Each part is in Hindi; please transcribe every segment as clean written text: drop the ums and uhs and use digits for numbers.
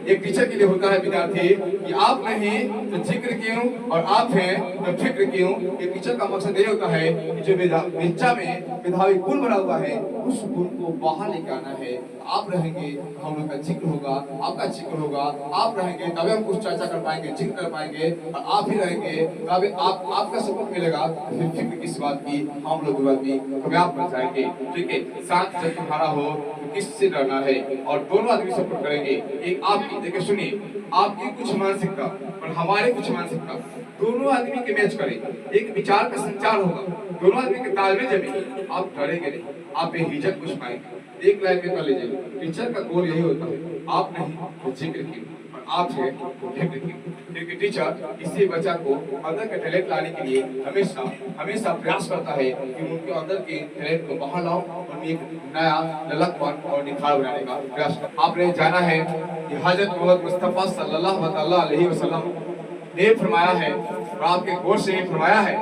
एक टीचर के लिए होता है विद्यार्थी कि आप नहीं तो जिक्र क्यों और आप हैं तो फिक्र क्यों। एक टीचर का मकसद ये होता है कि जो बच्चा में मेधावी गुण भरा हुआ है उस गुण को बाहर लेके आना है। आप रहेंगे तो हम लोग का जिक्र होगा, आपका जिक्र होगा, आप रहेंगे तभी हम कुछ चर्चा कर पाएंगे, जिक्र कर पाएंगे, और आप ही रहेंगे तभी आपका सपोर्ट मिलेगा। तो फिर फिक्र किस बात की, हम लोग बात की कामयाब बन जाएंगे। ठीक है, साथ जब तुम्हारा हो तो किससे डरना है, और दोनों आदमी सपोर्ट करेंगे। एक आपकी देखिए सुनिए, आपकी कुछ मानसिकता और हमारे कुछ मानसिकता, दोनों आदमी के मैच करें, एक विचार का संचार होगा, दोनों आदमी के तालमेल जमे, आप डरेंगे नहीं, आप बेहिचक कुछ पाएंगे। एक लाइन में कर लीजिए, टीचर का गोल यही होता है, आप नहीं तो जिक्र की, और आप है तो फिक्र की। क्योंकि टीचर किसी बच्चा को अंदर का टैलेंट लाने के लिए हमेशा हमेशा प्रयास करता है कि उनके अंदर के टैलेंट को बाहर लाओ, उनमें एक नया ललकपन और निखार बनाने का प्रयास करो। आपने जाना है कि हजरत मोहम्मद मुस्तफा सल्लल्लाहु अलैहि वसल्लम ने फरमाया है, और आपके गोर से फरमाया है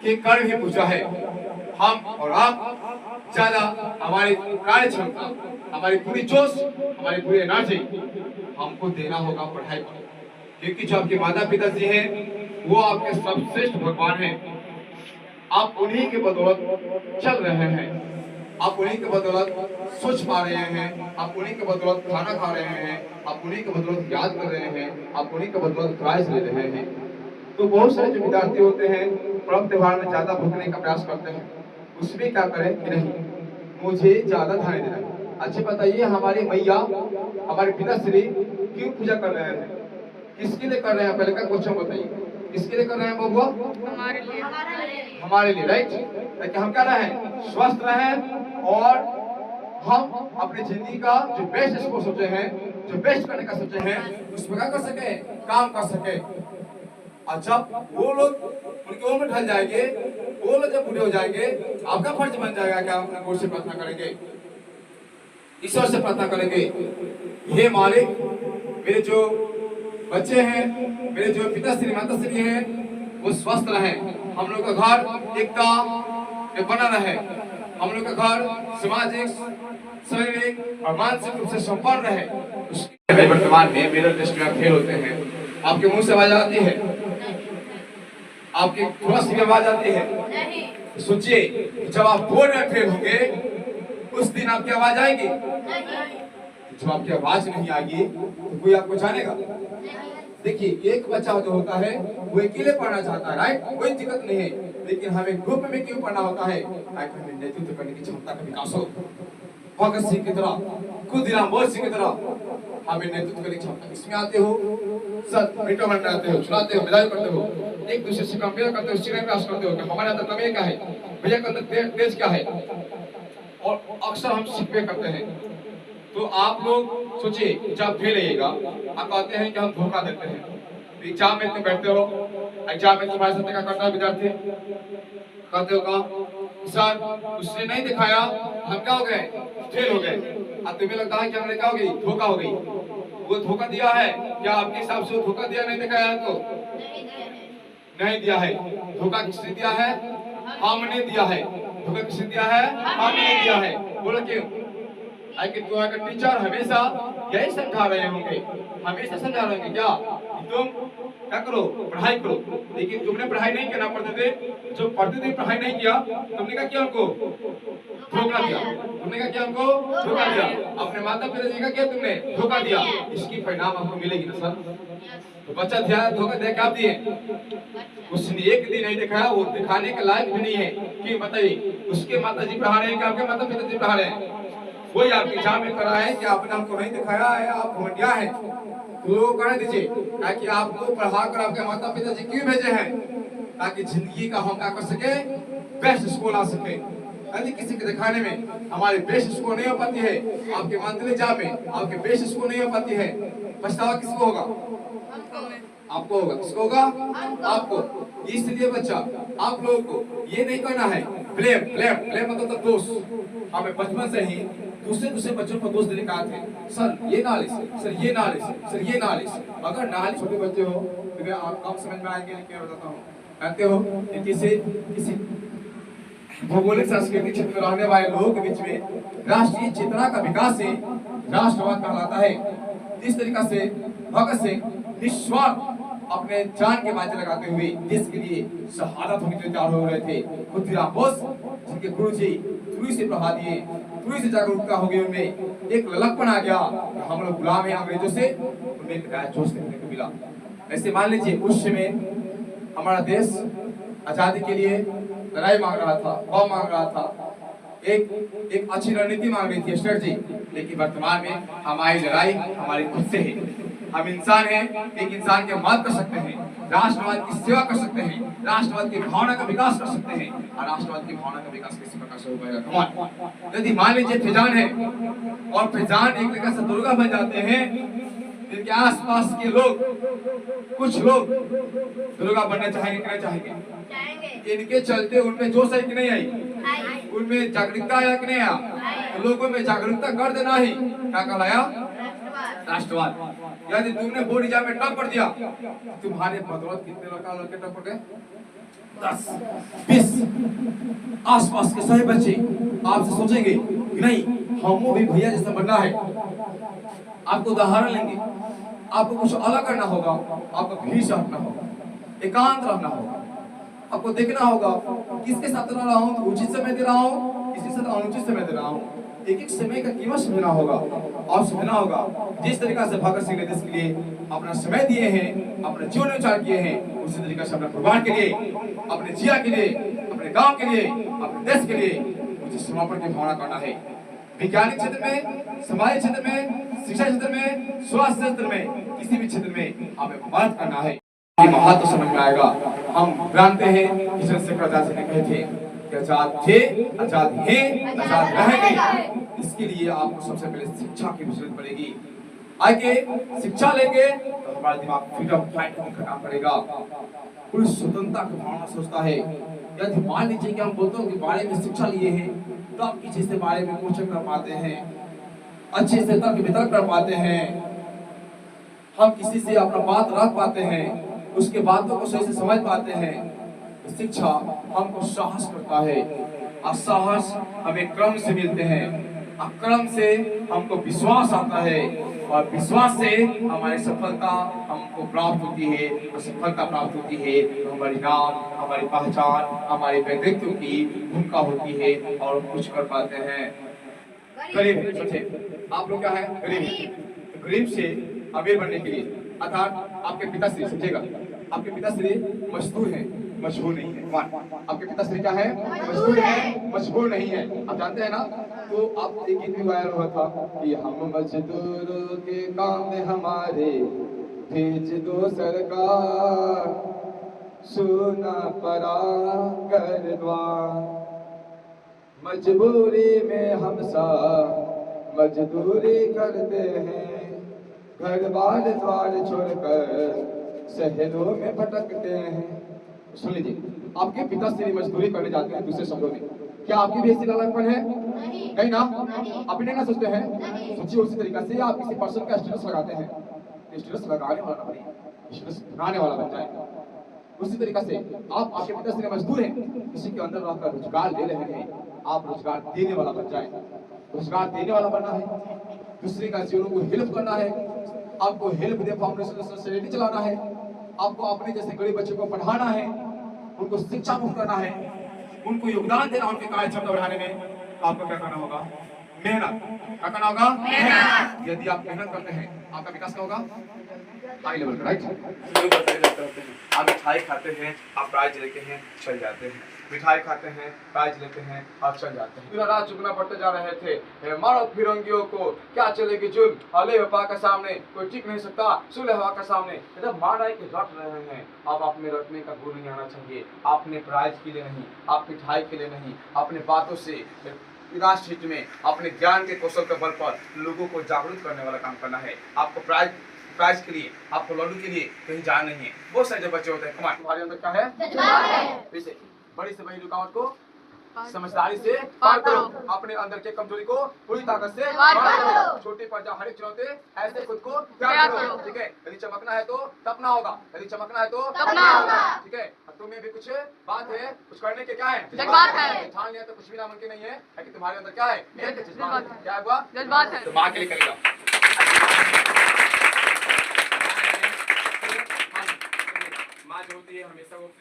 कि कर ही पूछा है, हम और आप ज्यादा हमारी कार्य क्षमता, हमारी पूरी जोश, हमारी पूरी एनर्जी हमको देना होगा पढ़ाई पर। क्योंकि जो आपके माता पिता जी हैं वो आपके सर्वश्रेष्ठ भगवान हैं। आप उन्हीं के बदौलत चल रहे हैं, आप उन्हीं के बदौलत सोच पा रहे हैं, आप उन्हीं के बदौलत खाना खा रहे हैं, आप उन्हीं के बदौलत याद कर रहे हैं, आप उन्हीं के बदौलत प्राइज ले रहे हैं। तो बहुत सारे जो विद्यार्थी होते हैं पर्व त्योहार में ज्यादा भुगतने का प्रयास करते हैं, उसमें क्या करें कि नहीं मुझे ज्यादा ध्यान देना है। अच्छा बताइए, हमारी मैया हमारे पिताश्री क्यों पूजा कर रहे हैं, किसके लिए कर रहे हैं, पहले का क्वेश्चन बताइए, किसके लिए कर रहे हैं बबुआ? हमारे लिए। हमारे लिए, राइट। ताकि हम क्या रहें, स्वस्थ रहें, और हम अपनी जिंदगी का जो बेस्ट इसको सोचे हैं, जो बेस्ट करने का सोचे हैं, उसमें क्या कर सके, काम कर सके। और जब वो लोग उनकी उम्र ढल जाएंगे, वो लोग जब बूढ़े हो जाएंगे, आपका फर्ज बन जाएगा कि आप अपने गुरु से प्रार्थना करेंगे, ईश्वर से प्रार्थना करेंगे, हे मालिक मेरे जो बच्चे हैं, मेरे जो पिताश्री माताश्री हैं वो स्वस्थ रहे, हम लोग का घर एकता में बना रहे, हम लोग का घर सामाजिक, शारीरिक और मानसिक रूप से संपन्न रहे। वर्तमान में मेरे टेस्ट में फेल होते हैं, आपके मुंह से आवाज आती है, आपकी थोड़ा सी आवाज आती है, सोचिए जब आप बोर्ड में फेल होंगे उस दिन आपकी आवाज आएगी? जब आपकी आवाज नहीं आएगी तो कोई आपको जानेगा? देखिए एक बच्चा जो होता है वो अकेले पढ़ना चाहता है, राइट, कोई दिक्कत नहीं है, लेकिन हमें ग्रुप में क्यों पढ़ना होता है, ताकि हमें नेतृत्व करने की क्षमता का विकास हो। भगत सिंह की तरह, खुदीराम बोस सिंह की तरह हमें नेतृत्व करने की क्षमता। इसमें आते हो सर, मिनटों में आते हो, चुनाते हो, विदाई करते हो, एक दूसरे से कंपेयर करते हो, स्टीरिंग क्लास करते हो कि हमारे अंदर कमी क्या है, भैया के अंदर तेज क्या है, और अक्सर हम शिकवे करते हैं। तो आप लोग सोचिए जब फेल आइएगा, आप कहते हैं कि हम धोखा देते हैं, एग्जाम में तुम बैठते हो, एग्जाम में तुम्हारे साथ क्या करता है विद्यार्थी, कहते हो का सर उसने नहीं दिखाया, हम क्या हो गए, फेल हो गए। अब तुम्हें लगता है कि हमने क्या हो गई, धोखा हो गई। वो धोखा दिया है क्या आपके हिसाब से? धोखा दिया, नहीं दिखाया है तो नहीं दिया है। धोखा किसने दिया है? हमने दिया है। धोखा किसने दिया है? हमने दिया है। बोलो क्यों? कि तुम्हारा टीचर हमेशा यही समझा रहे होंगे, हमेशा समझा रहे होंगे क्या, तुम क्या करो, पढ़ाई करो, लेकिन तुमने पढ़ाई नहीं करना, पढ़ते थे, जो पढ़ते थे पढ़ाई नहीं किया, तुमने क्या किया, उनको धोखा दिया। तुमने क्या किया, उनको धोखा दिया। अपने माता पिता जी का क्या तुमने धोखा दिया, इसकी परिणाम आपको मिलेगी ना सर। तो बच्चा ध्यान धोखा दे क्या दिए, उसने एक दिन नहीं दिखाया, वो दिखाने के लायक भी नहीं है कि बताइए उसके माता जी पढ़ा रहे हैं कि आपके माता पिता जी पढ़ा रहे हैं? कोई आपके एग्जाम में करा है कि आपने हमको नहीं दिखाया है, आप घमंडिया है, तो लोग कहने दीजिए, ताकि आपको पढ़ा कर आपके माता पिता जी क्यों भेजे हैं, ताकि जिंदगी का हम क्या कर सके, बेस्ट स्कोर ला सके। यदि किसी के दिखाने में हमारे बेस्ट स्कोर नहीं हो पाती है, आपके मंथली एग्जाम में आपके बेस्ट स्कोर नहीं हो पाती है, पछतावा किसको होगा? आपको होगा। किसको होगा? आपको। इसलिए बच्चा आप लोगों को ये नहीं करना है ब्लेम, ब्लेम, ब्लेम मतलब दोष। हमें बचपन से ही दूसरे बच्चों को दोष देने का आते हैं, सर ये नालिश, सर ये नालिश, सर ये नालिश। अगर नालिश छोटे बच्चे हो तो आप कम समझ में आएंगे, क्या बताता हूँ, कहते हो कि किसी भौगोलिक सांस्कृतिक क्षेत्र में रहने वाले लोगों के बीच में राष्ट्रीय चेतना का विकास से राष्ट्रवाद कहलाता है। जिस तरीका से भगत सिंह निस्वार्थ अपने जान के बाजी लगाते हुए देश के लिए शहादत होने के लिए तैयार हो रहे थे, खुदीराम बोस जिनके गुरु जी तुरी से पढ़ा दिए, तुरी से जागरूकता हो गई, उनमें एक ललकपन आ गया कि हम लोग गुलाम हैं अंग्रेजों से, उनमें एक नया जोश देखने को मिला। ऐसे मान लीजिए उस समय हमारा देश आजादी के लिए लड़ाई मांग रहा था, बम मांग रहा था, एक अच्छी रणनीति मांग रही थी, स्ट्रेटजी। लेकिन वर्तमान में हमारी लड़ाई हमारी खुद से है। हम इंसान हैं, एक इंसान की मदद कर सकते हैं, राष्ट्रवाद की सेवा कर सकते हैं, राष्ट्रवाद की भावना का विकास कर सकते हैं। और राष्ट्रवाद की भावना का विकास किस प्रकार से होगा? कमाल। यदि मान लीजिए फैजान है और फैजान एक तरह से दुर्गा बन जाते हैं, इनके आसपास के लोग, कुछ लोग दुर्गा बनना चाहेंगे कि नहीं चाहेंगे? इनके चलते उनमें जोश है कि नहीं आई? उनमें जागरूकता आया कि नहीं आया? तो लोगों में जागरूकता कर देना ही क्या कहलाया? राष्ट्रवाद। यदि तुमने बोर्ड एग्जाम में टॉप कर दिया, तुम्हारे बदौलत कितने लड़के टॉप कर गए? 10, 20। आसपास के सभी बच्चे आपसे सोचेंगे कि नहीं, हमको भी भैया जैसा बनना है। आपको उदाहरण लेंगे, आपको कुछ अलग करना होगा, आपको भीड़ से हटना होगा, एकांत रहना होगा, आपको देखना होगा किसके साथ रह रहा हूँ, तो उचित समय दे रहा हूँ, किसी साथ अनुचित समय दे रहा हूँ। एक एक समय का कीमत समझना होगा और समझना होगा। जिस तरीका से भगत सिंह ने देश के लिए अपना समय दिए हैं, अपने जीवन में उच्चार किए हैं, उसी तरीके से अपने परिवार के लिए, अपने जिया के लिए, अपने गांव के लिए, अपने देश के लिए मुझे समर्पण की भावना करना है। वैज्ञानिक क्षेत्र में, समाज क्षेत्र में, शिक्षा क्षेत्र में, स्वास्थ्य क्षेत्र में, किसी भी क्षेत्र में हमें मदद करना है। महत्व समझ में आएगा। हम जानते हैं कि चंद्रशेखर आजाद जी ने कहे थे कि आजाद थे, आजाद हैं, आजाद रहेंगे। इसके लिए आपको सबसे पहले शिक्षा की जरूरत पड़ेगी। आगे शिक्षा लेंगे तो हमारा दिमाग फ्रीडम फाइट का काम करेगा, पूरी स्वतंत्रता की भावना सोचता है। यदि मान लीजिए कि हम बोलते के बारे में शिक्षा लिए हैं, तो आप किसी से बारे में क्वेश्चन कर पाते हैं, अच्छे से तर्क वितर्क कर पाते हैं, हम किसी से अपना बात रख पाते हैं, उसके बातों को सही से समझ पाते हैं। शिक्षा हमको साहस करता है और साहस हमें क्रम से मिलते हैं, और क्रम से हमको विश्वास आता है, और विश्वास से हमारी सफलता हमको प्राप्त होती है। और सफलता प्राप्त होती है तो हमारी नाम, हमारी पहचान, हमारे व्यक्तित्व की भूमिका होती है और हम कुछ कर पाते हैं। गरीब सोचिए, आप लोग क्या है? गरीब। गरीब से अमीर बनने के लिए, अर्थात आपके पिताश्री, समझेगा, आपके पिताश्री मजदूर हैं, मशहूर नहीं है। आपके पिताश्री क्या है? मजदूर है, मशहूर नहीं है। आप जानते हैं ना? तो आप एक गीत भी वायरल हुआ था कि हम मजदूरों के काम में हमारे भेज दो सरकार, सोना परा कर द्वार, मजबूरी में हम सब मजदूरी करते हैं, घर बार द्वार छोड़कर शहरों में भटकते हैं। सुन लीजिए, आपके पिताश्री मजदूरी करने जाते हैं दूसरे शहरों में, क्या आपकी भी ऐसी लड़कपन है? नहीं ना? आप नहीं ना सोचते हैं? सोचिए उसी तरीका से आप किसी पर्सन का स्टेटस लगाते हैं, स्टेटस लगाने वाला बने, स्टेटस बनाने वाला बन जाए। उसी तरीका से आप, आपके पिताश्री मजदूर हैं, किसी के अंदर रहकर रोजगार ले रहे हैं, आप रोजगार देने वाला बन जाए। रोजगार देने वाला बनना है, दूसरे का जीवन को हेल्प करना है, आपको हेल्प दे फाउंडेशन सोसाइटी चलाना है, आपको अपने जैसे गरीब बच्चों को पढ़ाना है, उनको शिक्षा मुक्त करना है, उनको योगदान देना, उनके कार्य क्षमता बढ़ाने में। तो आपको क्या करना होगा? मेहनत। क्या करना होगा? मेहनत। यदि आप मेहनत करते हैं, आपका विकास क्या होगा? हाई लेवल का, राइट? आप मिठाई खाते हैं, आप प्राइज लेते हैं, चल जाते हैं, मिठाई खाते हैं, प्राइज लेते हैं, आप चल जाते हैं। पूरा रात चुगना पड़ते जा रहे थे, मारो फिरंगियों को, क्या चलेगी जुल्म, हले हवा के सामने कोई टिक नहीं सकता, सुले हवा के सामने। जब मार रहे कि रट रहे हैं, अब आपने रटने का गुण नहीं आना चाहिए। आपने प्राइज के लिए नहीं, आप मिठाई के लिए नहीं, अपने बातों से राष्ट्र हित में, अपने ज्ञान के कौशल के बल पर लोगों को जागरूक करने वाला काम करना है। आपको प्राइज के लिए, आपको लड्डू के लिए कहीं जाना नहीं है। बहुत सारे बच्चे होते हैं, कमाल, तुम्हारे अंदर क्या है? जज्बा। बड़ी से बड़ी रुकावट को समझदारी से पार करो, अपने अंदर के कमजोरी को पूरी ताकत से पार करो, छोटे पर जा हर एक चुनौती ऐसे खुद को तैयार करो। ठीक है, यदि चमकना है तो तपना होगा, यदि चमकना है तो तपना होगा। ठीक है, तुम्हें भी कुछ बात है, कुछ करने के क्या है? जज्बात है। ठान लिया तो कुछ भी नामुमकिन नहीं है, कि तुम्हारे अंदर क्या है? एक जज्बात है। क्या हुआ? जज्बात है। तो मां के लिए करेगा।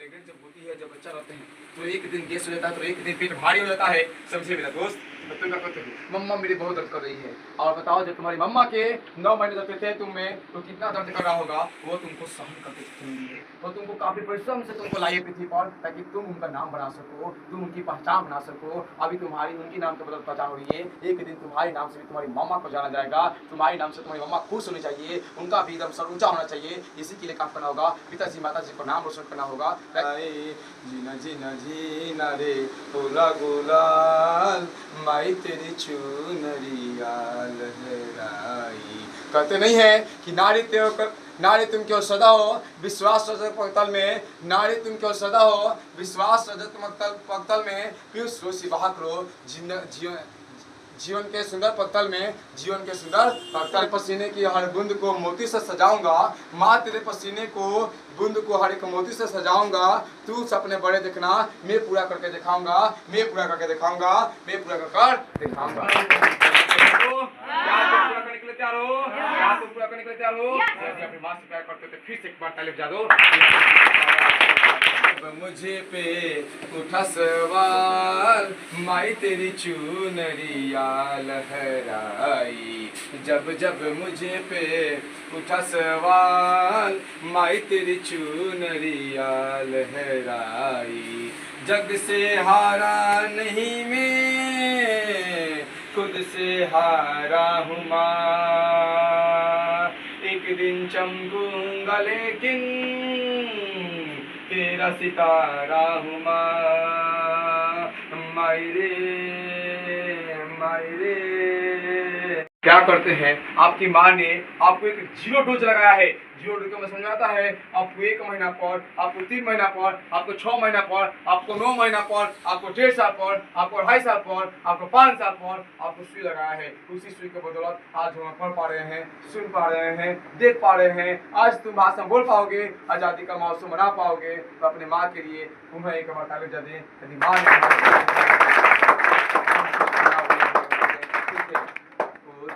प्रेग्नेंट जब होती है, जब बच्चा रहते हैं तो एक दिन गैस हो जाता है, तो एक दिन पेट भारी हो जाता है। समझे मेरा दोस्त? तुम क्या करते हो? मम्मा मेरी बहुत दर्द कर रही है। और बताओ, जब तुम्हारी मम्मा के 9 महीने जब थे तुम में, तो कितना दर्द कर रहा होगा। वो तुमको सहन करके जिंदगी है, वो तुमको काफी परिश्रम से तुमको लाई पृथ्वी पर, ताकि तुम उनका नाम बना सको, तुम उनकी पहचान बना सको। अभी तुम्हारी उनकी नाम के बदल पहचान हो रही है, एक दिन तुम्हारे नाम से भी तुम्हारी मम्मा को जाना जाएगा। तुम्हारे नाम से तुम्हारी मम्मा खुश होनी चाहिए, उनका भी एकदम सर ऊंचा होना चाहिए। इसी के लिए काम करना होगा, पिताजी माताजी को नाम रोशन करना होगा। जीना जीना जीना रे गोला गोलाल, माई तेरी चुनरिया लहराई। कहते नहीं है कि नारी तुम क्यों सदा हो विश्वास रजत पक्तल में, नारी तुम क्यों सदा हो विश्वास रजत पक्तल में, पीयूष रोशी बहा करो जीवन के सुंदर पत्तल में, जीवन के सुंदर पत्तल। पसीने की हर बूंद को मोती से सजाऊंगा, माँ तेरे पसीने को बूंद को हर एक मोती से सजाऊंगा। तू सपने बड़े देखना, मैं पूरा करके दिखाऊंगा, मैं पूरा करके दिखाऊंगा, मैं पूरा कर दिखाऊंगा। क्या तुम पूरा करने के लिए तैयार हो? क्या तुम पूरा करने के लिए तैयार हो? यदि अपनी माँ से प्यार करते हो तो फिर से एक बार ताली बजा दो। मुझे पे उठा सवाल, माई तेरी चुनरिया लहराई। जब जब मुझे पे उठा सवाल, माई तेरी चुनरिया लहराई। जग से हारा नहीं मैं, खुद से हारा हूँ माँ। एक दिन चमकूंगा लेकिन तेरा सितारा हूँ माँ। मायरे मायरे। क्या करते हैं, आपकी माँ ने आपको एक 0 डोज लगाया है। 0 डोज का समझ में आता है? आपको 1 महीना पर, आपको 3 महीना पर, आपको 6 महीना पर, आपको 9 महीना पर, आपको 1.5 साल पर, आपको 2.5 साल पर, आपको 5 साल पर आपको सुई लगाया है। उसी सुई के बदौलत आज हम पढ़ पा रहे हैं, सुन पा रहे हैं, देख पा रहे हैं। आज तुम भाषण बोल पाओगे, आज़ादी का महोत्सव मना पाओगे। तो अपने माँ के लिए तुम्हें एक बार ताली बजा दें। यदि माँ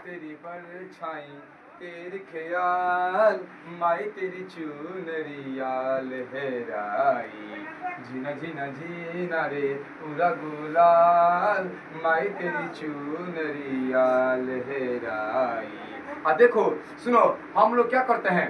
तेरी परछाई तेरे ख्याल, माई तेरी चुनरिया लहराई। जीना जीना जीना रे पूरा गुलाल, माई तेरी चुनरिया लहराई। देखो सुनो, हम लोग क्या करते हैं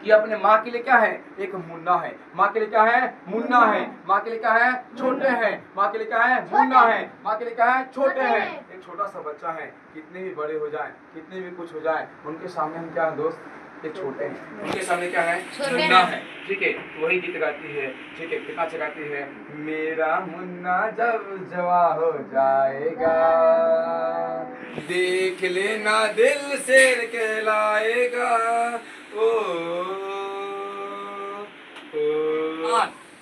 कि अपने माँ के लिए क्या है, एक मुन्ना है। माँ के लिए क्या है, मुन्ना है। माँ के लिए क्या है, छोटे हैं। माँ के लिए क्या है, मुन्ना है। माँ के लिए क्या है, छोटे हैं। एक छोटा सा बच्चा है, कितने भी बड़े हो जाए, कितने भी कुछ हो जाए, उनके सामने हम क्या है दोस्त, एक छोटे हैं। उनके सामने क्या है, मुन्ना है। ठीक है, वही गीत गाती है। ठीक है, कितना अच्छा गाती है। मेरा मुन्ना जब जवा हो जाएगा, देख लेना दिल शेर कहलाएगा। ओ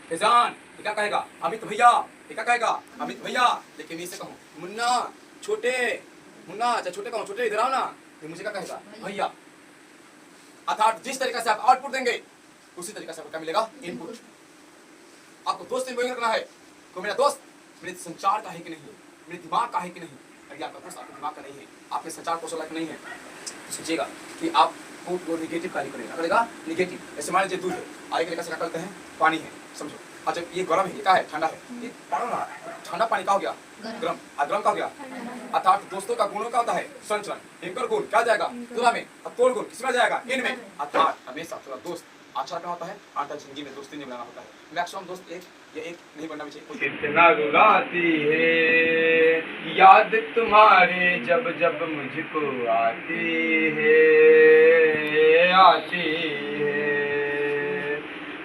फैजान क्या कहेगा, अमित भैया क्या कहेगा, अमित भैया। लेकिन मैं इसे कहूँ मुन्ना छोटे, मुन्ना अच्छा छोटे कहूँ, छोटे इधर आओ ना, तो मुझे क्या कहेगा, भैया। अर्थात जिस तरीके से आप आउटपुट देंगे उसी तरीके से आपको क्या मिलेगा, इनपुट। आपको दोस्त इन्वॉल्व करना है तो मेरा दोस्त मेरे संचार का है कि नहीं, मेरे दिमाग का है कि नहीं। यदि आपका दोस्त आपके दिमाग का नहीं है, आपके संचार कौशल लायक नहीं है, तो सोचिएगा कि आप वो निगेटिव कार्य करेगा निगेटिव। ऐसे मान लीजिए दूध है, आगे के क्या करते हैं, पानी है, समझो। अच्छा ये गर्म है, ये क्या है, ठंडा है। ये ठंडा पानी का हो गया गर्म, और गर्म का हो गया। अर्थात दोस्तों का गुणों का होता है संचरण। एक गुण क्या जाएगा तुला में, और तोड़ गुण किसमें जाएगा, इन में। अर्थात हमेशा थोड़ा दोस्त अच्छा रखना होता है, आटा जिंदगी में दोस्ती नहीं बनाना होता है। मैक्सिमम दोस्त एक या एक नहीं बनना भी चाहिए। कितना रुलाती है याद तुम्हारे जब जब मुझको आती है, आती है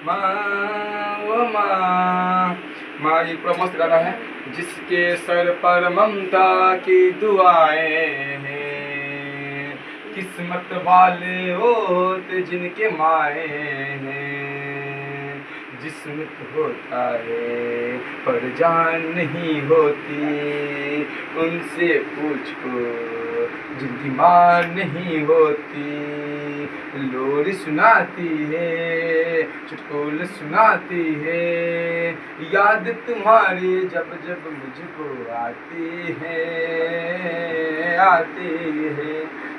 माँ वो माँ। माँ ये पूरा मस्त गाना है। जिसके सर पर ममता की दुआएं हैं, किस्मत वाले होते जिनके माए हैं। जिस्मत होता है पर जान नहीं होती, उनसे पूछो जिनकी माँ नहीं होती। लोरी सुनाती है, चुटकुल सुनाती है, याद तुम्हारी जब जब मुझको आती है, आती है।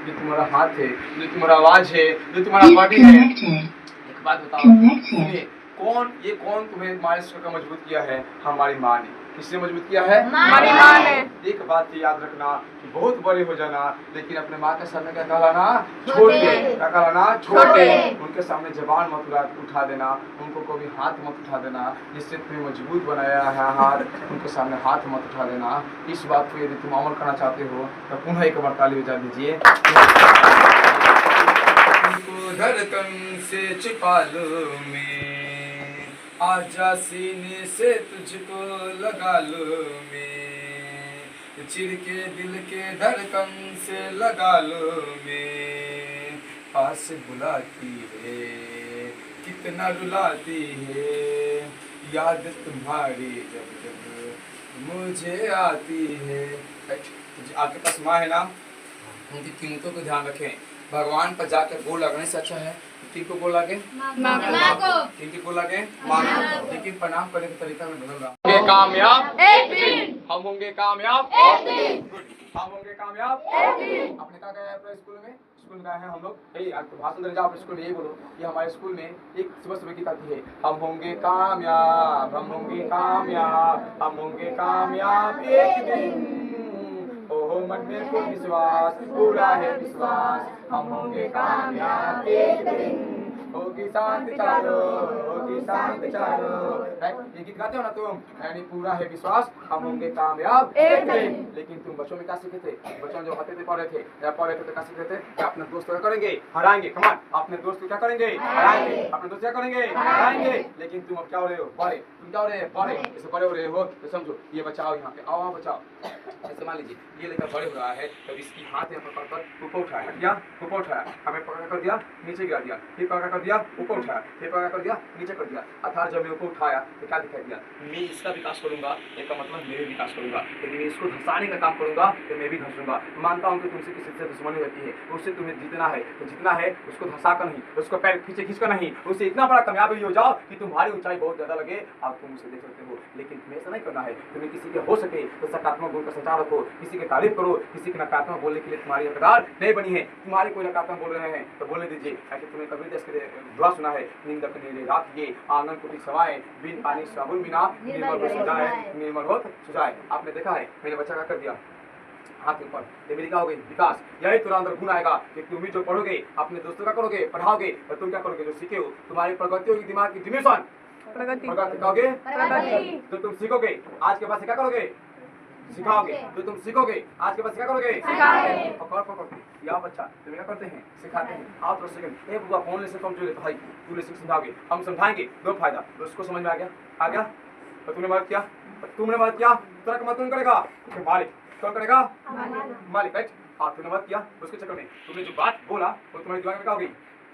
जो तुम्हारा हाथ है, जो तुम्हारा आवाज है, जो तुम्हारा बॉडी है। एक बात बताओ, सुनिए, ये कौन तुम्हें हमारे स्कूल का मजबूत किया है? हमारी माँ ने। किसने मजबूत किया है? हमारी माँ ने। एक बात याद रखना कि बहुत बड़े हो जाना, लेकिन अपने माँ के सामने क्या कहलाना? छोटे। क्या कहलाना? छोटे। उनके सामने जबान मत उठा देना, उनको कभी हाथ मत उठा देना, जिससे तुम्हें मजबूत बनाया है हाथ, उनके सामने हाथ मत उठा देना। इस बात को यदि तुम अमल करना चाहते हो तो पुनः एक बार ताली बजा दीजिए। धड़कन से छिपा लूं मैं, आजा सीने से तुझको लगा लूं मैं, चिर के दिल के धड़कन से लगा लूं मैं, पास बुलाती है कितना रुलाती है, याद तुम्हारी जब जब मुझे आती है। आपके पास माँ है ना, उनकी कीमतों को ध्यान रखें। भगवान पर जाकर गोल लगने से अच्छा है किनको गोल लगे? माँ को। किनकी गोल लगे? माँ को। लेकिन प्रणाम करने का तरीका में बदल रहा। होंगे कामयाब एक दिन, हम होंगे कामयाब एक दिन, हम होंगे कामयाब एक दिन। आपने कहा गया है अपने स्कूल में? स्कूल में हैं हम लोग। तो भाषण देने जाओ अपने स्कूल में, यही बोलो कि हमारे स्कूल में एक सुबह सुबह गीत आती है, हम होंगे कामयाब, हम होंगे कामयाब, हम होंगे कामयाब एक दिन, ओहो मन में कोई विश्वास, पूरा है विश्वास, हम होंगे कामयाब एक दिन, होगी शांति चारो, होगी शांति चारो। ये गीत गाते हो ना तुम, यानी पूरा है विश्वास, हम होंगे कामयाब एक दिन। लेकिन तुम बच्चों में क्या सीखे थे? बच्चों जो पढ़ते थे पढ़ रहे थे या पढ़ रहे थे तो क्या सीख रहे थे? क्या अपने दोस्त क्या करेंगे? हराएंगे। कमान, अपने दोस्त को क्या करेंगे? हराएंगे। अपने दोस्त क्या करेंगे? हराएंगे। लेकिन तुम अब क्या हो रहे हो? बड़े। तुम क्या हो रहे हो? बड़े। ऐसे बड़े हो रहे हो तो समझो ये बचाओ, यहाँ पे आओ, बचाओ। ऐसे मान लीजिए ये लड़का बड़े हो रहा है तो इसकी हाथ यहाँ पर पकड़कर ऊपर उठाया, क्या ऊपर उठाया, हमें पकड़ कर दिया, नीचे गिरा दिया, फिर पकड़ कर दिया, ऊपर उठाया, फिर पकड़ कर दिया, नीचे कर दिया। अर्थात जब मैं ऊपर उठाया तो क्या दिखाई दिया? मैं इसका विकास करूंगा, इसका मतलब मेरे विकास करूंगा। यदि मैं इसको धंसाने का काम करूंगा तो मैं भी धंसूंगा। मानता हूँ कि तुमसे किसी से दुश्मनी रहती है, उससे तुम्हें जीतना है तो जितना है उसको धंसा कर नहीं, उसको पैर पीछे खींचकर नहीं, उससे इतना बड़ा कामयाबी हो जाओ कि तुम्हारी ऊंचाई बहुत ज्यादा लगे, आप तुम उसे देख सकते हो। लेकिन तुम्हें ऐसा नहीं करना है। तुम्हें किसी के हो सके तो सकारात्मक गुण का संचार रखो, किसी की तारीफ करो, किसी के नकारात्मक बोलने के लिए तुम्हारी हकदार नहीं बनी है। तुम्हारी कोई नकारात्मक बोल रहे हैं तो बोलने दीजिए। ऐसे तुम्हें कबीर दास के दुआ सुना है, निंदक ने रात ये आंगन कुटी सवाए, बिन पानी साबुन बिना निर्मल हो सुजाए, निर्मल हो सुजाए। आपने देखा है मेरे बच्चा का कर दिया हाथ के ऊपर, ये मेरी क्या हो गई? विकास। यही तुम्हारे अंदर गुण आएगा कि तुम भी जो पढ़ोगे अपने दोस्तों का करोगे, पढ़ाओगे और तुम क्या करोगे? जो सीखे हो तुम्हारी प्रगति होगी, दिमाग की डिमिशन प्रगति कहोगे, तो तुम सीखोगे। आज के बाद से क्या करोगे? सिखाओगे। तो तुम सीखोगे, आज के बाद क्या करोगे? सिखाओगे। पकड़ पकड़ या बच्चा तुम क्या करते हैं? सिखाते हैं। आप तो सेकंड ए बुआ फोन लेसन कमजोर है भाई, तू लेसन समझाओगे, हम समझाएंगे, दो फायदा। तो उसको समझ में आ गया? आ गया? तो तुमने मदद किया, तुमने मदद किया, तेरा मदद कौन करेगा? मालिक। कौन करेगा? मालिक। राइट। हाँ, तुमने मदद किया, उसके चक्कर में तुमने जो बात बोला वो तुम्हारे दिमाग में क्या हो गई?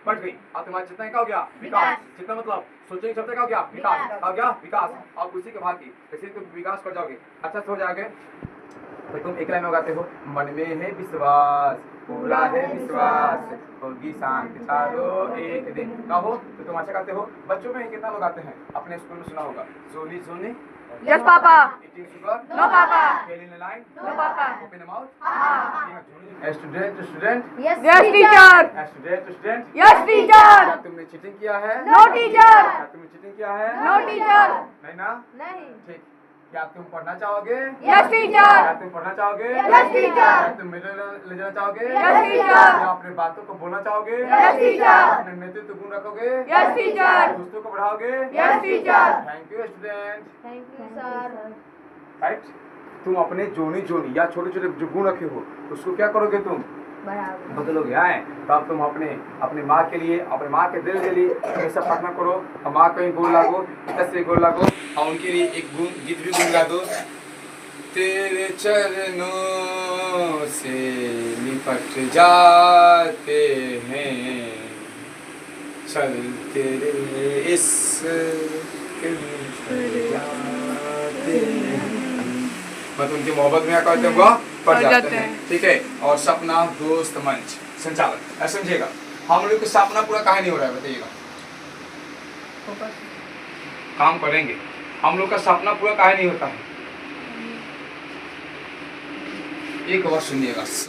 बढ़ गई। अब तुम्हारा जितना क्या हो गया? विकास। जितना मतलब सोचने की क्षमता क्या हो गया? विकास। क्या हो गया? विकास। आप उसी के भाग की ऐसे तुम विकास कर जाओगे, अच्छा से हो जाओगे। तो तुम एक लाइन में गाते हो, मन में है विश्वास, पूरा है विश्वास, होगी शांति चारो एक दिन। कहो तो तुम अच्छा गाते हो। बच्चों में कितना लोग गाते हैं? अपने स्कूल में सुना होगा, Johnny Johnny yes papa, eating sugar no papa, failing in line no papa, open the mouth. Student to student yes teacher, student to student yes teacher, क्या तुमने चीटिंग किया है? नो टीचर, क्या तुमने चीटिंग किया है? नो टीचर, नहीं ना? नहीं, ठीक। क्या तुम पढ़ना चाहोगे? यस टीचर, क्या तुम पढ़ना चाहोगे? यस टीचर, क्या तुम मेडल ले जाना चाहोगे? यस टीचर, क्या अपने बातों को बोलना चाहोगे? यस टीचर, अपने नेतृत्व गुण रखोगे? यस टीचर, दोस्तों को बढ़ाओगे? Yes teacher. Thank you student. Thank you sir. Right. तुम अपने जोनी जोनी या छोटे छोटे जो गुण रखे हो उसको क्या करोगे? तुम बदलोगे। आए तो अब तुम अपने माँ के लिए, अपने माँ के दिल के लिए हमेशा प्रार्थना करो, और माँ कहीं गोल लागो, पिता से गोल लागो, और उनके लिए एक गीत भी गुनगुना दो। तेरे चरणों से निपट जाते हैं, चलते इस जाते हैं। मतलब उनकी मोहब्बत में क्या करते होगा? पड़ जाते हैं। ठीक है। और सपना दोस्त मंच संचालक, ऐसा समझिएगा। हम लोग का सपना पूरा काहे नहीं हो रहा है बताइएगा? काम करेंगे। हम लोग का सपना पूरा काहे नहीं होता है? एक बार सुनिएगा।